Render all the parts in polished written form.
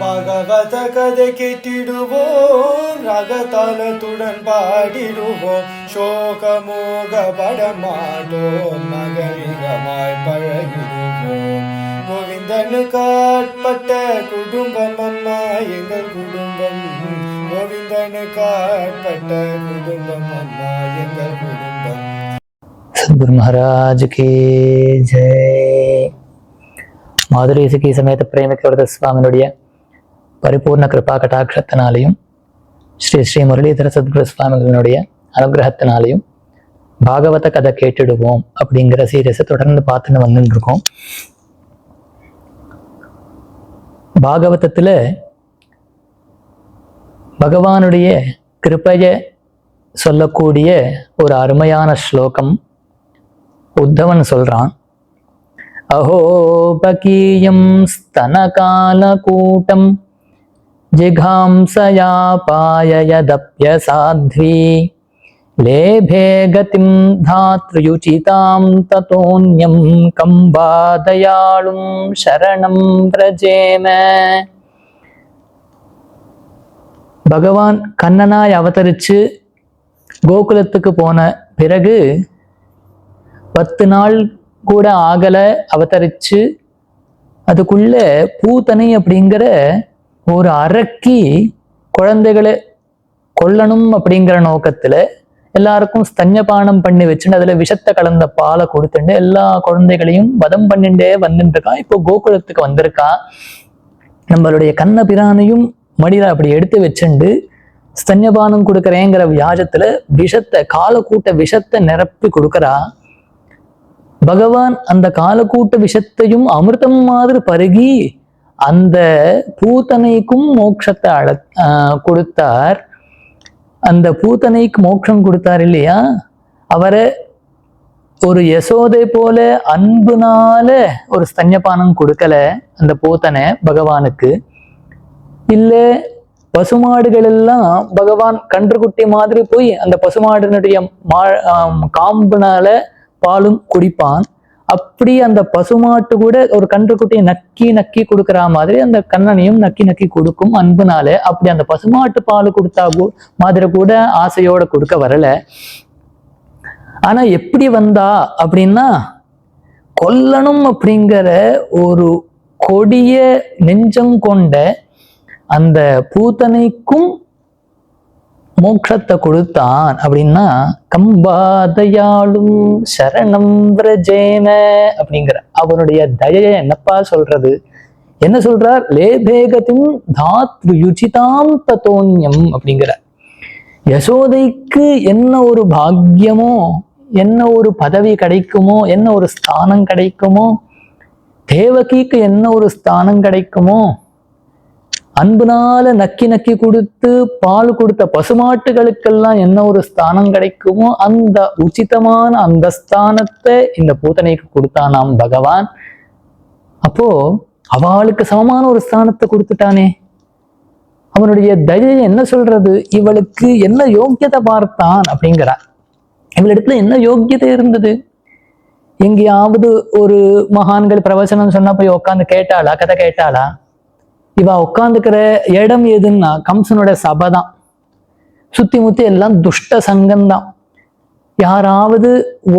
பாகவத கதை கேட்டிடுவோம், ராகதாளத்துடன் பாடிடுவோம், சோகமோக படமாட்டோம், மகரிகமாய் பழகிடுவோம். கோவிந்தனுக்கு ஆட்பட்ட குடும்பம் அம்மா எங்கள் குடும்பம், கோவிந்தனுக்கு ஆட்பட்ட குடும்பம் அம்மா எங்கள் குடும்பம். सद्गुरु महाराज की जय. மாதுரி இசுகி சமேத பிரேமிக்க சுவாமியுடைய பரிபூர்ண கிருபா கட்டாட்சத்தினாலையும் ஸ்ரீ ஸ்ரீ முரளிதர சத்குரு சுவாமிகளினுடைய அனுகிரகத்தினாலையும் பாகவத கதை கேட்டுடுவோம் அப்படிங்கிற சீரியஸை தொடர்ந்து பார்த்துன்னு வந்துட்டு இருக்கோம். பாகவதத்துல பகவானுடைய கிருபைய சொல்லக்கூடிய ஒரு அருமையான ஸ்லோகம் உத்தவன் சொல்றான். அஹோபகீயம் ஸ்தனகாலகூட்டம் ஜிகாம்சயா பாயயதப்யசாத்வி லேபே கதிம் தாத்ருயுசிதாம் ததோன்யம் கம்பாதயாளும் சரணம் பிரஜேம. பகவான் கண்ணனாய் அவதரிச்சு கோகுலத்துக்கு போன பிறகு 10 நாள் கூட ஆகல அவதரிச்சு, அதுக்குள்ள பூத்தனை அப்படிங்கிற ஒரு அரக்கி குழந்தைகளை கொல்லணும் அப்படிங்கிற நோக்கத்துல எல்லாருக்கும் ஸ்தன்யபானம் பண்ணி வச்சுட்டு அதுல விஷத்தை கலந்த பாலை கொடுத்துட்டு எல்லா குழந்தைகளையும் வதம் பண்ணிட்டே வந்துட்டு இருக்கான். இப்போ கோகுலத்துக்கு வந்திருக்கா. நம்மளுடைய கண்ண பிரானையும் மடியில அப்படி எடுத்து வச்சுண்டு ஸ்தன்யபானம் கொடுக்கறேங்கிற வியாஜத்துல விஷத்தை காலக்கூட்ட விஷத்தை நிரப்பி கொடுக்கறா. பகவான் அந்த காலக்கூட்ட விஷத்தையும் அமிர்தம் மாதிரி பருகி அந்த பூத்தனைக்கும் மோட்சத்தை கொடுத்தார். அந்த பூத்தனைக்கு மோட்சம் கொடுத்தார் இல்லையா, அவரை ஒரு யசோதை போல அன்புனால ஒரு ஸ்தன்யபானம் கொடுக்கல அந்த பூத்தனை பகவானுக்கு. இல்ல பசுமாடுகள் எல்லாம் பகவான் கன்றுக்குட்டி மாதிரி போய் அந்த பசுமாடுனுடைய காம்புனால பாலும் குடிப்பான். அப்படி அந்த பசுமாட்டு கூட ஒரு கன்றுக்குட்டியை நக்கி நக்கி கொடுக்குற மாதிரி அந்த கண்ணனையும் நக்கி நக்கி கொடுக்கும் அன்புனால. அப்படி அந்த பசுமாட்டு பால் கொடுத்தா மாதிரி கூட ஆசையோட கொடுக்க வரல. ஆனா எப்படி வந்தா அப்படின்னா, கொல்லணும் அப்படிங்கிற ஒரு கொடிய நெஞ்சம் கொண்ட அந்த பூத்தனைக்கும் மோட்சத்தை கொடுத்தான். அப்படின்னா கம்பாதயாளும் சரணம் பிரஜேன அப்படிங்கிற அவனுடைய தயையை என்னப்பா சொல்றது, என்ன சொல்றார்? லேபேகத்தின் தாத்ரு யுச்சிதாம் ததோன்யம் அப்படிங்கிற யசோதைக்கு என்ன ஒரு பாக்கியமோ, என்ன ஒரு பதவி கிடைக்குமோ, என்ன ஒரு ஸ்தானம் கிடைக்குமோ, தேவகிக்கு என்ன ஒரு ஸ்தானம் கிடைக்குமோ, அன்புனால நக்கி நக்கி கொடுத்து பால் கொடுத்த பசுமாட்டுகளுக்கெல்லாம் என்ன ஒரு ஸ்தானம் கிடைக்குமோ அந்த உச்சிதமான அந்த ஸ்தானத்தை இந்த பூத்தனைக்கு கொடுத்தானாம் பகவான். அப்போ அவளுக்கு சமமான ஒரு ஸ்தானத்தை கொடுத்துட்டானே. அவனுடைய தயை என்ன சொல்றது, இவளுக்கு என்ன யோக்கியத்தை பார்த்தான் அப்படிங்கிறார். இவளிடத்துல என்ன யோக்கியதை இருந்தது? எங்கேயாவது ஒரு மகான்கள் பிரவச்சனம் சொன்னா போய் உட்காந்து கேட்டாளா, கதை கேட்டாளா? இவ உட்காந்துக்கிற இடம் எதுன்னா கம்சனோட சபைதான். சுத்தி முத்தி எல்லாம் துஷ்ட சங்கம்தான். யாராவது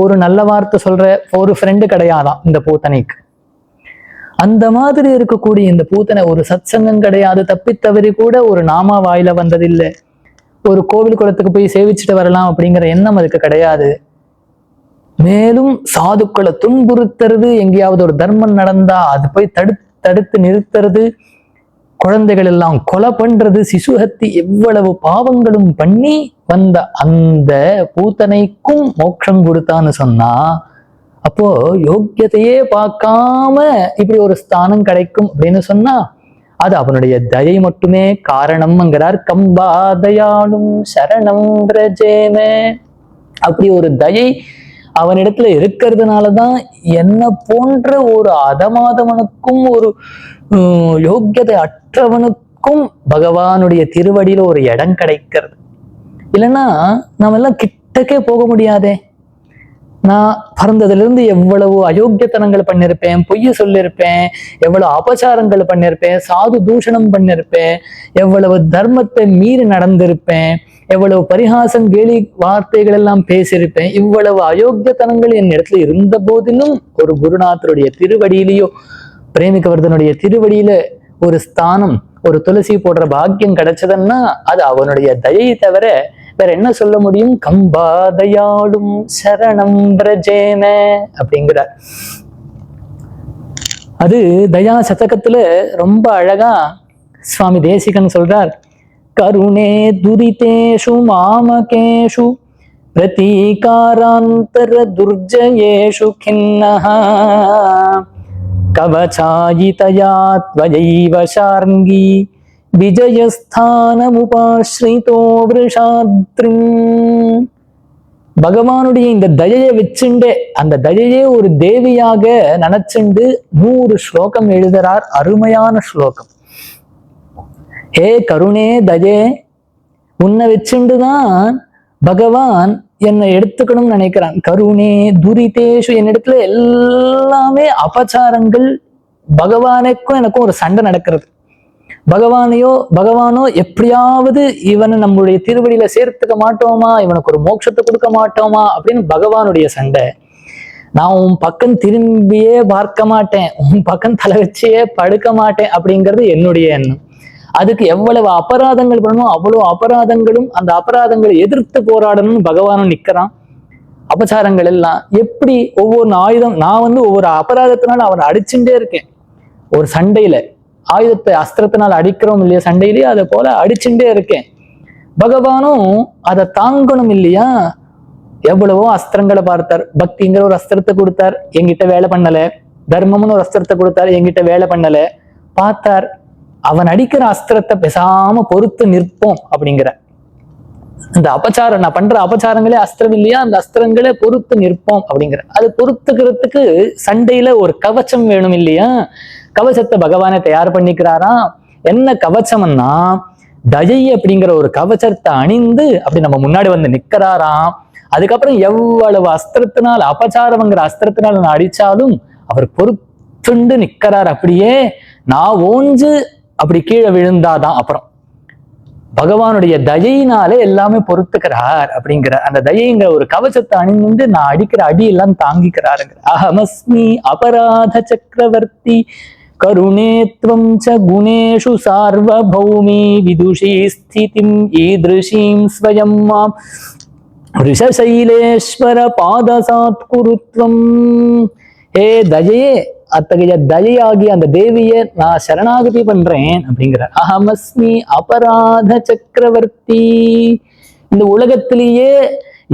ஒரு நல்ல வார்த்தை சொல்ற ஒரு ஃப்ரெண்டு கிடையாதான் இந்த பூத்தனைக்கு. அந்த மாதிரி இருக்கக்கூடிய இந்த பூத்தனை ஒரு சத் சங்கம் கிடையாது. தப்பித்தவறி கூட ஒரு நாமா வாயில வந்ததில்லை. ஒரு கோவில் குளத்துக்கு போய் சேவிச்சுட்டு வரலாம் அப்படிங்கிற எண்ணம் அதுக்கு கிடையாது. மேலும் சாதுக்களை துன்புறுத்துறது, எங்கேயாவது ஒரு தர்மம் நடந்தா அது போய் தடுத்து நிறுத்துறது, குழந்தைகள் எல்லாம் கொலை பண்றது, சிசுஹத்தி, எவ்வளவு பாவங்களும் பண்ணி வந்த அந்த பூத்தனைக்கும் மோட்சம் கொடுத்தான்னு சொன்னா, அப்போ யோக்கியத்தையே பார்க்காம இப்படி ஒரு ஸ்தானம் கிடைக்கும் அப்படின்னு சொன்னா அது அவனுடைய தயை மட்டுமே காரணம்ங்கிறார். கம்பாதயாளும் சரணம் பிரஜேமே. அப்படி ஒரு தயை அவனிடத்துல இருக்கிறதுனாலதான் என்ன போன்ற ஒரு அதமாதவனுக்கும் ஒரு யோக்கியதை அற்றவனுக்கும் பகவானுடைய திருவடியில ஒரு இடம் கிடைக்கிறது. இல்லைன்னா நாம எல்லாம் கிட்டக்கே போக முடியாதே. நான் பிறந்ததுல எவ்வளவு அயோக்கியத்தனங்கள் பண்ணிருப்பேன், பொய்ய சொல்லியிருப்பேன், எவ்வளவு அபச்சாரங்கள் பண்ணிருப்பேன், சாது தூஷணம் பண்ணிருப்பேன், எவ்வளவு தர்மத்தை மீறி நடந்திருப்பேன், எவ்வளவு பரிகாசம் கேலி வார்த்தைகள் எல்லாம் பேசியிருப்பேன். இவ்வளவு அயோக்கியத்தனங்கள் என் இடத்துல இருந்த போதிலும் ஒரு குருநாதருடைய திருவடியிலேயோ பிரேமிகவர்தனுடைய திருவடியில ஒரு ஸ்தானம், ஒரு துளசி போடுற பாக்கியம் கிடைச்சதுன்னா அது அவனுடைய தயையை தவிர வேற என்ன சொல்ல முடியும்? கம்பாதையாளும் சரணம் பிரஜேன அப்படிங்கிறார். அது தயா சதகத்துல ரொம்ப அழகா சுவாமி தேசிகன் சொல்றார், கருணே துரிதேஷு மாமகேஷு பிரதீகாராந்தர துர்ஜயேஷு கின்னஹ கவசாயிதயா த்வயைவ ஷார்ங்கி விஜயஸ்தானமுபாஸ்ரிதோ விருஷாத்ரிம். பகவானுடைய இந்த தயையை வச்சுண்டு அந்த தயையே ஒரு தேவியாக நினைச்சுண்டு 100 ஸ்லோகம் எழுதுறார். அருமையான ஸ்லோகம். ஹே கருணே தயே, உன்னை வச்சுண்டுதான் பகவான் என்னை எடுத்துக்கணும்னு நினைக்கிறான். கருணே துரிதேஷு, என்னிடத்துல எல்லாமே அபச்சாரங்கள். பகவானுக்கும் எனக்கும் ஒரு சண்டை நடக்கிறது. பகவானோ எப்படியாவது இவனை நம்மளுடைய திருவடியில சேர்த்துக்க மாட்டோமா, இவனுக்கு ஒரு மோட்சத்தை கொடுக்க மாட்டோமா அப்படின்னு பகவானுடைய சண்டை. நான் உன் பக்கம் திரும்பியே பார்க்க மாட்டேன், உன் பக்கம் தலை வச்சே படுக்க மாட்டேன் அப்படிங்கிறது என்னுடைய எண்ணம். அதுக்கு எவ்வளவு அபராதங்கள் பண்ணணுமோ அவ்வளவு அபராதங்களும், அந்த அபராதங்களை எதிர்த்து போராடணும்னு பகவானும் நிக்கிறான். அபச்சாரங்கள் எல்லாம் எப்படி ஒவ்வொரு ஆயுதம், நான் ஒவ்வொரு அபராதத்தினால அவனை அடிச்சுட்டே இருக்கேன். ஒரு சண்டையில ஆயுதத்தை அஸ்திரத்தினால் அடிக்கிறோம் இல்லையா, சண்டையிலேயே அதை போல அடிச்சுட்டே இருக்கேன். பகவானும் அதை தாங்கணும் இல்லையா. எவ்வளவோ அஸ்திரங்களை பார்த்தார். பக்திங்கிற ஒரு அஸ்திரத்தை கொடுத்தார், என்கிட்ட வேலை பண்ணல. தர்மம்னு ஒரு அஸ்திரத்தை கொடுத்தார், என்கிட்ட வேலை பண்ணல. பார்த்தார், அவன் அடிக்கிற அஸ்திரத்தை பேசாம பொறுத்து நிற்போம் அப்படிங்கிற இந்த அபச்சாரம், நான் பண்ற அபச்சாரங்களே அஸ்திரம் இல்லையா, அந்த அஸ்திரங்களே பொறுத்து நிற்போம் அப்படிங்கிற. அது பொறுத்துக்கிறதுக்கு சண்டையில ஒரு கவச்சம் வேணும் இல்லையா. கவச்சத்தை பகவானை தயார் பண்ணிக்கிறாராம். என்ன கவச்சம்னா தயை அப்படிங்கிற ஒரு கவச்சத்தை அணிந்து அப்படி நம்ம முன்னாடி வந்து நிக்கிறாராம். அதுக்கப்புறம் எவ்வளவு அஸ்திரத்தினால், அபச்சாரம்ங்கிற அஸ்திரத்தினால் நான் அடிச்சாலும் அவர் பொறுத்துண்டு நிக்கிறார். அப்படியே நான் ஓஞ்சு அப்படி கீழே விழுந்தாதான் அப்புறம் பகவானுடைய தயையினாலே எல்லாமே பொறுத்துக்கிறார் அப்படிங்கிற அந்த தயைங்கிற ஒரு கவச்சத்தை அணிந்து நான் அடிக்கிற அடி எல்லாம் தாங்கிக்கிறாருங்கிற. அஹமஸ்மி அபராத சக்கரவர்த்தி கருணேத்வம் ச குணேஷு சார்வபௌமி விதுஷி ஸ்திதிம் ஈத்ருஷீம் ஸ்வயம் மாம் ரிஷசைலேஸ்வர பாதசாத் குருத்வம். ஏ தயையே, அத்தகைய தயையாகிய அந்த தேவியை நான் சரணாகதி பண்றேன் அப்படிங்கிற. அஹமஸ்மி அபராத சக்கரவர்த்தி. இந்த உலகத்திலேயே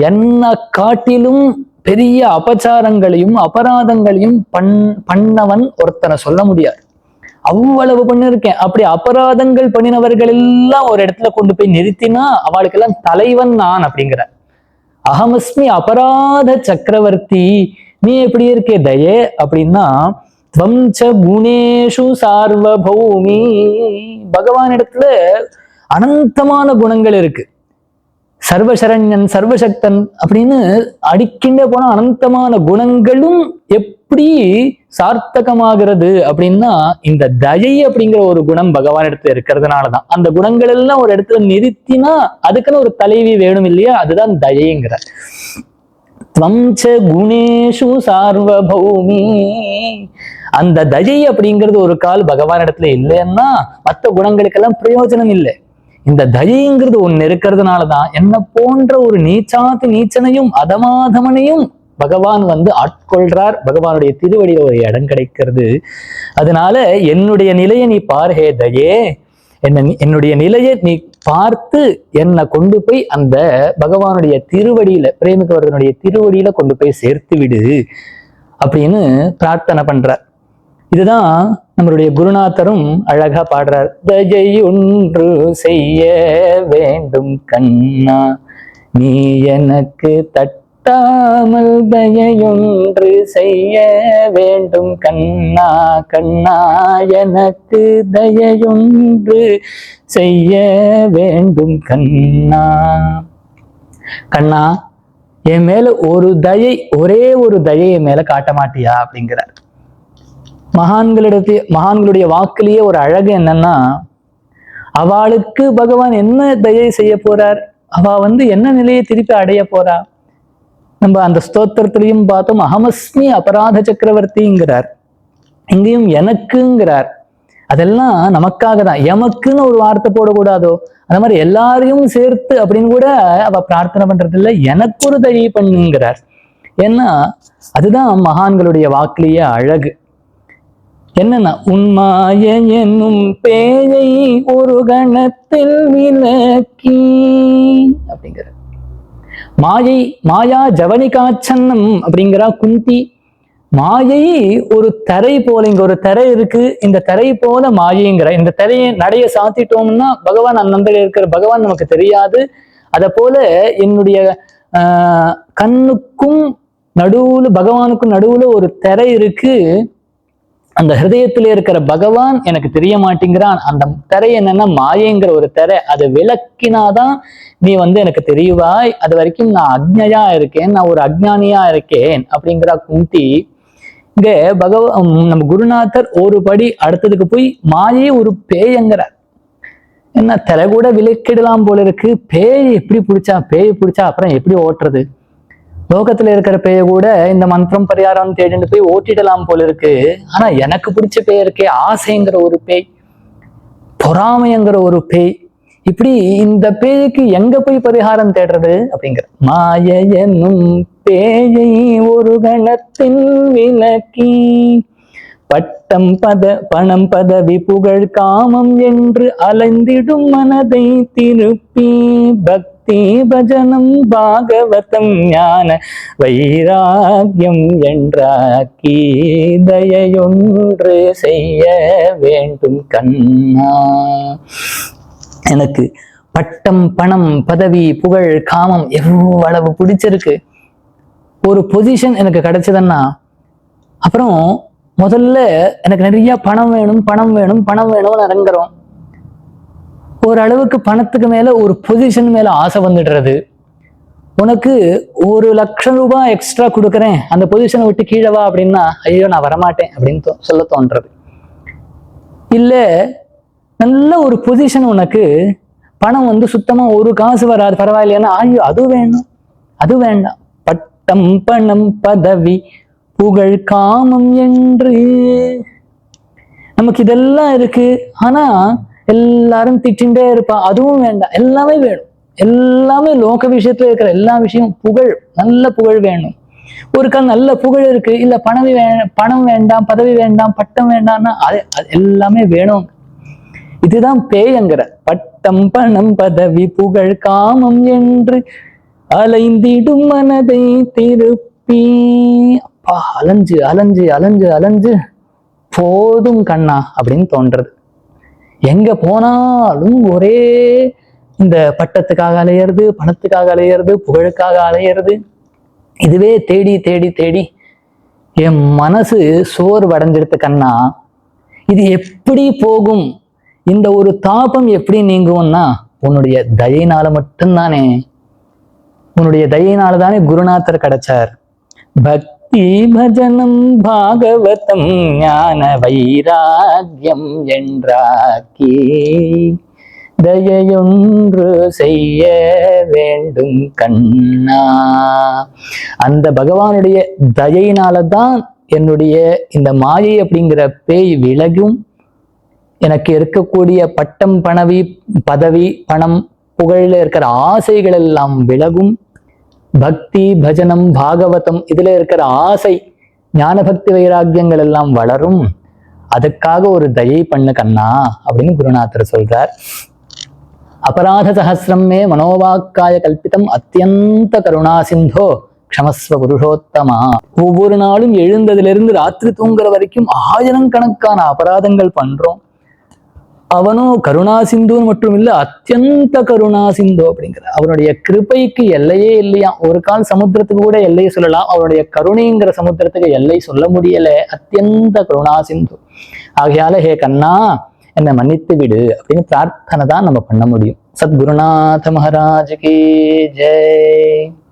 என்ன காட்டிலும் பெரிய அபச்சாரங்களையும் அபராதங்களையும் பண்ணவன் ஒருத்தனை சொல்ல முடியாது. அவ்வளவு பண்ணிருக்கேன். அப்படி அபராதங்கள் பண்ணினவர்கள் எல்லாம் ஒரு இடத்துல கொண்டு போய் நிறுத்தினா அவளுக்கெல்லாம் தலைவன் நான் அப்படிங்கிற. அஹமஸ்மி அபராத சக்கரவர்த்தி. நீ எப்படி இருக்கே தயே அப்படின்னா துவம்ச குணேஷு சார்வபௌமி. பகவான் இடத்துல அனந்தமான குணங்கள் இருக்கு. சர்வசரண்யன், சர்வசக்தன் அப்படின்னு அடிக்கின்ற போன அனந்தமான குணங்களும் எப்படி சார்த்தகமாகிறது அப்படின்னா இந்த தயை அப்படிங்கிற ஒரு குணம் பகவான் இடத்துல இருக்கிறதுனாலதான். அந்த குணங்கள் எல்லாம் ஒரு இடத்துல நிறுத்தினா அதுக்குன்னு ஒரு தலைவி வேணும் இல்லையா, அதுதான் தயைங்கிற. துவம்ச குணேஷு சார்வபௌமி. அந்த தயை அப்படிங்கிறது ஒரு கால் பகவான் இடத்துல இல்லைன்னா மற்ற குணங்களுக்கெல்லாம் பிரயோஜனம் இல்லை. இந்த தயைங்கிறது ஒண்ணு இருக்கிறதுனாலதான் என்ன போன்ற ஒரு நீச்சனையும் அதமாதமனையும் பகவான் ஆட்கொள்றார். பகவானுடைய திருவடியில ஒரு இடம் கிடைக்கிறது. அதனால என்னுடைய நிலையை நீ பார்ஹே தயே, என்னுடைய நிலையை நீ பார்த்து என்னை கொண்டு போய் அந்த பகவானுடைய திருவடியில, பிரேமிகவர்தனுடைய திருவடியில கொண்டு போய் சேர்த்து விடு அப்படின்னு பிரார்த்தனை பண்றார். இதுதான் நம்மளுடைய குருநாதரும் அழகா பாடுறார். தயையொன்று செய்ய வேண்டும் கண்ணா, நீ எனக்கு தட்டாமல் தயையொன்று செய்ய வேண்டும் கண்ணா, கண்ணா எனக்கு தயையொன்று செய்ய வேண்டும் கண்ணா. கண்ணா, என் மேல ஒரு தயை, ஒரே ஒரு தயை என் மேல காட்ட மாட்டியா அப்படிங்கிறார். மகான்களுடைய வாக்குலயே ஒரு அழகு என்னன்னா, அவளுக்கு பகவான் என்ன தயை செய்ய போறார், அவ என்ன நிலையை திருப்பி அடைய போறா. நம்ம அந்த ஸ்தோத்திரத்திலையும் பார்த்தோம், அகமஸ்மி அபராத சக்கரவர்த்திங்கிறார், இங்கேயும் எனக்குங்கிறார். அதெல்லாம் நமக்காக தான். எமக்குன்னு ஒரு வார்த்தை போடக்கூடாதோ, அந்த மாதிரி எல்லாரையும் சேர்த்து அப்படின்னு கூட அவ பிரார்த்தனை பண்றது இல்லை, எனக்கு ஒரு தயை பண்ணுங்கிறார். ஏன்னா அதுதான் மகான்களுடைய வாக்குலயே அழகு. என்னன்னா, உன்மாய என்னும் பேயை ஒரு கணத்தில் விலக்கி அப்படிங்கிற மாயை, மாயா ஜவனிகாச்சன்னம் அப்படிங்கிறா குந்தி. மாயை ஒரு தரை போல, இங்க ஒரு தரை இருக்கு, இந்த தரை போல மாயைங்கிற இந்த தரையை நடைய சாத்திட்டோம்னா பகவான் அந்தந்த இருக்கிற பகவான் நமக்கு தெரியாது. அத போல என்னுடைய கண்ணுக்கும் நடுவுல, பகவானுக்கும் நடுவுல ஒரு திரை இருக்கு, அந்த ஹிருதயத்துல இருக்கிற பகவான் எனக்கு தெரிய மாட்டேங்கிறான். அந்த திரை என்னன்னா மாயைங்கிற ஒரு திரை, அதை விளக்கினாதான் நீ எனக்கு தெரிவாய். அது வரைக்கும் நான் அக்ஞையா இருக்கேன், நான் ஒரு அஜ்ஞானியா இருக்கேன் அப்படிங்கிற குந்தி. இங்க நம்ம குருநாதர் ஒரு படி அடுத்ததுக்கு போய் மாயை ஒரு பேயங்கிறார். என்ன திரை கூட விலக்கிடலாம் போல இருக்கு, பேய் எப்படி பிடிச்சா, பேயை பிடிச்சா அப்புறம் எப்படி ஓட்டுறது, லோகத்துல இருக்கிற பேய கூட இந்த மந்திரம் பரிகாரம் தேடிட்டு போய் ஓட்டிடலாம் போல இருக்கு. ஆனா எனக்கு பிடிச்ச பேய் இருக்கே, ஆசைங்கிற ஒரு பேய், பொறாமைங்கிற ஒரு பேய், இப்படி இந்த பேய்க்கு எங்க போய் பரிகாரம் தேடுறது அப்படிங்கிற மாய என்னும் பேயை ஒரு கணத்தின் விலக்கி பட்டம் பணம் பதவி புகழ் காமம் என்று அலைந்திடும் மனதை திருப்பி பக்தி பஜனம் பாகவதம் ஞான வைராகியம் என்றாக்கி தயையொன்று செய்ய வேண்டும் கண்ணா. எனக்கு பட்டம் பணம் பதவி புகழ் காமம் எவ்வளவு பிடிச்சிருக்கு. ஒரு பொசிஷன் எனக்கு கிடைச்சதுன்னா அப்புறம் முதல்ல எனக்கு நிறைய பணம் வேணும் பணம் வேணும் பணம் வேணும்னு இறங்குறோம். ஓரளவுக்கு பணத்துக்கு மேல ஒரு பொசிஷன் மேல ஆசை வந்துடுறது. உனக்கு 1,00,000 ரூபாய் எக்ஸ்ட்ரா கொடுக்குறேன், அந்த பொசிஷனை விட்டு கீழே வா அப்படின்னா ஐயோ நான் வரமாட்டேன் அப்படின்னு சொல்ல தோன்றது. இல்ல நல்ல ஒரு பொசிஷன், உனக்கு பணம் சுத்தமா ஒரு காசு வராது, பரவாயில்லைன்னா ஐயோ அது வேணும் அது வேண்டாம். பட்டம் பணம் பதவி புகழ் காமம் என்று நமக்கு இதெல்லாம் இருக்கு. ஆனா எல்லாரும் திட்டின்றே இருப்பா, அதுவும் வேண்டாம், எல்லாமே வேணும். எல்லாமே லோக விஷயத்துல இருக்கிற எல்லா விஷயம், புகழ், நல்ல புகழ் வேணும். ஒரு கால் நல்ல புகழ் இருக்கு, இல்ல பணம் வேண்டாம், பதவி வேண்டாம், பட்டம் வேண்டாம்னா அது எல்லாமே வேணும். இதுதான் பேயங்கிற பட்டம் பணம் பதவி புகழ் காமம் என்று அலைந்திடும் மனதை திருப்பி. அப்பா அலைஞ்சு அலைஞ்சு அலைஞ்சு அலைஞ்சு போதும் கண்ணா அப்படின்னு தோன்றது. எங்க போனாலும் ஒரே இந்த பட்டத்துக்காக அலையிறது, பணத்துக்காக அலையிறது, புகழுக்காக அலையிறது, இதுவே தேடி தேடி தேடி என் மனசு சோர்வடைஞ்சிருது கண்ணா. இது எப்படி போகும், இந்த ஒரு தாபம் எப்படி நீங்கும்னா உன்னுடைய தயையினால மட்டும்தானே. உன்னுடைய தயையினால தானே குருநாதர் கிடைச்சார். பக்தி பஜனம் பாகவதம் ஞான வைராகியம் என்றாக்கி தயையொன்று செய்ய வேண்டும் கண்ணா. அந்த பகவானுடைய தயையினாலதான் என்னுடைய இந்த மாயை அப்படிங்கிற பேய் விலகும். எனக்கு இருக்கக்கூடிய பட்டம் பதவி பணம் புகழில் இருக்கிற ஆசைகள் எல்லாம் விலகும். பக்தி பஜனம் பாகவதம் இதுல இருக்கிற ஆசை ஞான பக்தி வைராக்கியங்கள் எல்லாம் வளரும். அதுக்காக ஒரு தயை பண்ணு கண்ணா அப்படின்னு குருநாதர் சொல்றார். அபராத சஹசிரம் மே மனோவாக்காய கல்பிதம் அத்தியந்த கருணா சிந்தோ க்ஷமஸ்வ புருஷோத்தமா. ஒவ்வொரு நாளும் எழுந்ததிலிருந்து ராத்திரி தூங்குற வரைக்கும் 1000 கணக்கான அபராதங்கள் பண்றோம். அவனும் கருணா சிந்துன்னு மட்டும் இல்ல, அத்தியந்த கருணா சிந்து அப்படிங்கிற அவனுடைய கிருபைக்கு எல்லையே இல்லையா. ஒரு கால் சமுத்திரத்துக்கு கூட எல்லையை சொல்லலாம், அவனுடைய கருணைங்கிற சமுத்திரத்துக்கு எல்லை சொல்ல முடியல. அத்தியந்த கருணா சிந்து. ஆகையால ஹே கண்ணா என்னை மன்னித்து விடு அப்படின்னு பிரார்த்தனை தான் நம்ம பண்ண முடியும். சத்குருநாத மகாராஜ் கி ஜெய்.